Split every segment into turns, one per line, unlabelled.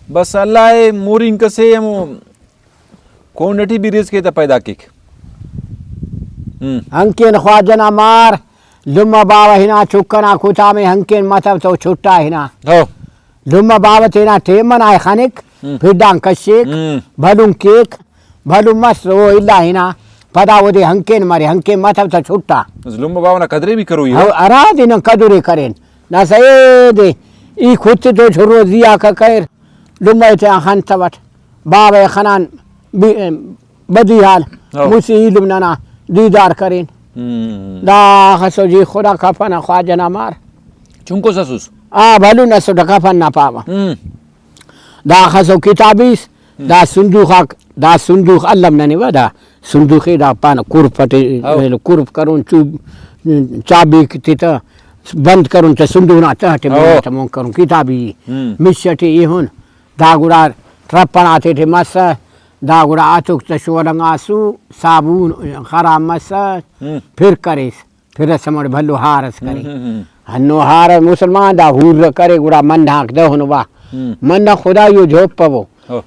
बस अल्लाह मोरिंग कसे कौन नटी भी रिज के पैदा किक
हंकेन ख्वाजना मार लुम्मा बावा हिना चुक्कना कुता में हंकेन मतलब तो छुट्टा हिना लुम्मा बावा तेना टेमन आए खानिक फिर डांग कशेक भलुम केक भलुम मस्त वो इल्ला हिना पदा वो दे हंकेन मारे हंकेन मतलब तो छुट्टा
लुम्मा बावा ना कदरे भी करो
ये अरा दिन कदरे करें ना सही दे ई खुद तो छोरो दिया का कर लुम्मा ते खान तवट बाबा खनान बदी हाल मुसी इल्म ना दीदार करें दा खसो जी खुदा कफन ख्वाजना मार
चुंको ससुस
भलू न सो कफन ना पावा दा खसो किताबीस दा सुंदूख अल्लम ननी वदा सुंदूख दा पान कुरपटे कुरप करून चाबी तित बंद करून ते सुंदूक ना तहटे मों करून किताबी मिशटे इहुन दागुडा ट्रप्पण आते थे मस दागुडा आतुक तशोरंग आसू साबुन खराब मस फिर करेस फिर समझ भल्लो हारस करे हन्नो हार मुसलमान दा हुर करे गुडा मन ढाक दहन वा मन खुदा यो झोप पवो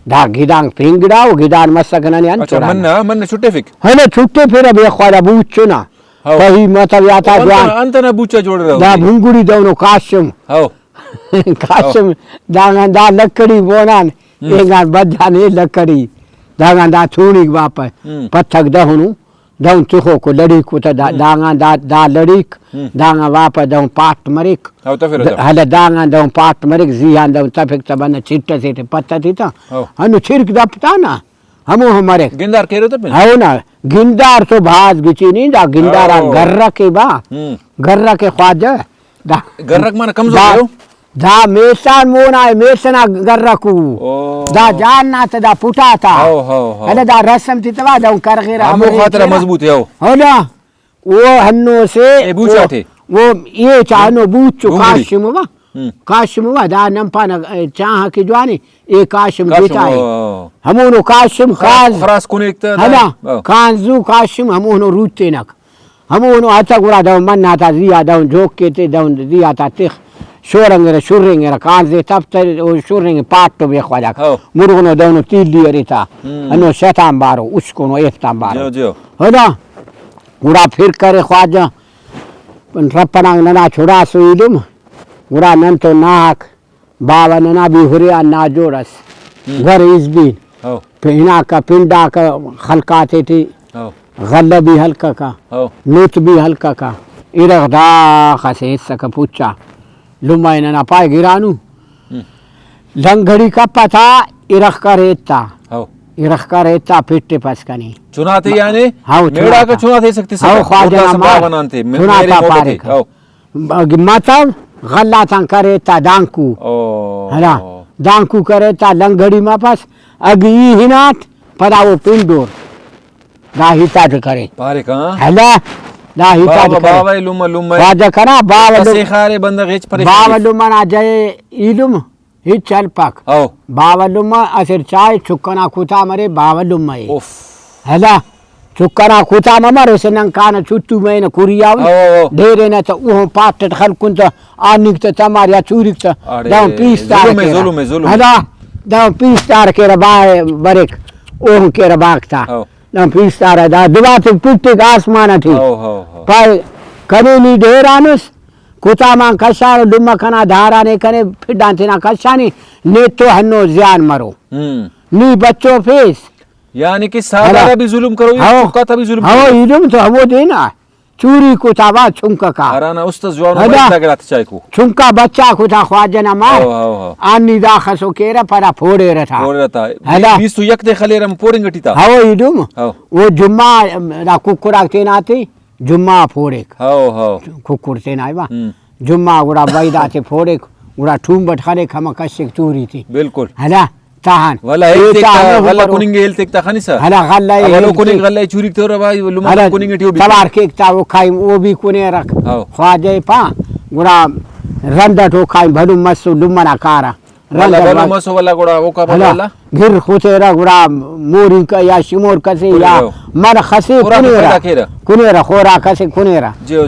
दा गिदांग फिंगडाओ गिदान मसकन ने
अच्छा मन छुट्टे फिक
हने छुट्टे फिर अब ख्वाजा बूचो ना कही मतलब याता जान
अंत ना बूचा जोड़ रहा
दा भुंगुड़ी दोनो काशम काशम दा लकड़ी बोनान एगा बजाने लकड़ी दा थूणी वाप पथक दहनु दऊ चुखो को लड़ी को दा लड़ीक दांगा वाप दऊ पाट मरिक हले दांगा दऊ पाट मरिक जियान दऊ तफिक तबन छिट्टे से पत्ता थी ता हनु छिरक दपता ना हमो हमारे
गिंदार केरो तो
हाउ ना गिंदार तो भाज गिची नहीं दा गिंदारा गर्रा के बा गर्रा के ख्वाजा दा
गर्रक माने कमजोर हो
दा मेसान मोना मेसना गर्रकू दा जान ना दा पुटा था अरे दा रसम थी तवा दा कर गेरा
हमो खातिर मजबूत है
हो ना वो हन्नो से
ए बूचा थे
वो ये चाहनो बूचो काशिम वा दा नंपान चाह की जवानी ए काशिम देता है हमोनो काशिम
खरास कोने एक
है ना कांजू काशिम हमोनो रूते नक हमोनो आता गुरा दा मन ना था जिया दा जोक के ते दा दिया था तिख शोरंगे शुरेंगे कांजे तब तो शुरेंगे पाट तो बे ख्वाजा मुर्गनो दोनो तीली अरिता अनो शताम बारो उसको नो एफ्ताम बारो है ना गुरा फिर करे ख्वाजा रपनांग नना छुड़ा सुइलुम गुरा नन तो नाक बाबा नना भी हुरिया ना जोड़स घर इजबी पिना का पिंडा का हल्का थी गल्ला भी हल्का का नूत भी हल्का का इरगदा खसे सका पूछा लुमाई ना पाए गिरानू लंगड़ी का पता इरख का रेता पिट्टे पास का नहीं
चुनाते यानी
हाँ
मेरा का चुनाते सकते
हाँ ख्वाजा बनाते चुनाता पारे मतलब गल्ला तंग करेता दांकू है ना दांकू करेता लंगड़ी में पास अगी हिनात पदा वो पिंडोर दाहिता करे
पारे कहाँ
है ना
बाबा लुम्मा
राजा करा
बाबा बंदा गेच
बाबा लुम्मा ना जाए इलुम हिच चल पक बाबा लुम्मा असर चाय चुक्कना कुता मरे बाबा लुम्मा है ना चुक्कना कुता मरे से नंकान चुट्टू में न कुरिया ढेरे न तो वो पाट खलकुन तो आनिक तो तमार या चूरिक तो दाम पीस तार के है ना दाम पीस तार के रबाए बरेक ओह के रबाक था दाम पीस तार दा दुआ तो पिट्टे का आसमान थी पर कनेली ढेरानुस कुता मां कशा लुम्मा कना धारा ने कने फिर डांते ना कशानी ने तो हन्नो जियान मरो नी बच्चों फेस
यानी कि सादा भी जुल्म करो कुता भी जुल्म
हां इल्म तो वो देना चूरी कुता बा छुंका का
हराना उस्ताद जवान में लगा चाय को
छुंका बच्चा कुता ख्वाजा ना मार आनी दा खसो केरा परा फोड़े रहा
है बीस तो यक दे खलेरम पोरिंगटी था
हां इल्म वो जुम्मा रा कुकुरा तेनाती जुम्मा फोड़े कुकुर से ना जुम्मा गुड़ा बैदा से फोड़े गुड़ा ठूम बटखाने खमा कश्य चूरी थी
बिल्कुल
है ना ताहन
वाला वाला कुनिंगे हेल्थ एक ताखनी सा
है ना
वाला कुनिंग गल्ला चूरी तो रे भाई लुमा कुनिंगे टियो भी
तबार के ता वो खाई वो भी कुने रख ख्वाजे पा गुड़ा रंदा तो खाई भडू मसु लुमना कारा
वाला मसु वाला गुड़ा वो का वाला
गिर खुतेरा गुड़ा मोरी का या शिमोर कसे या मर खसे कुनेरा खोरा कसे कुनेरा
जो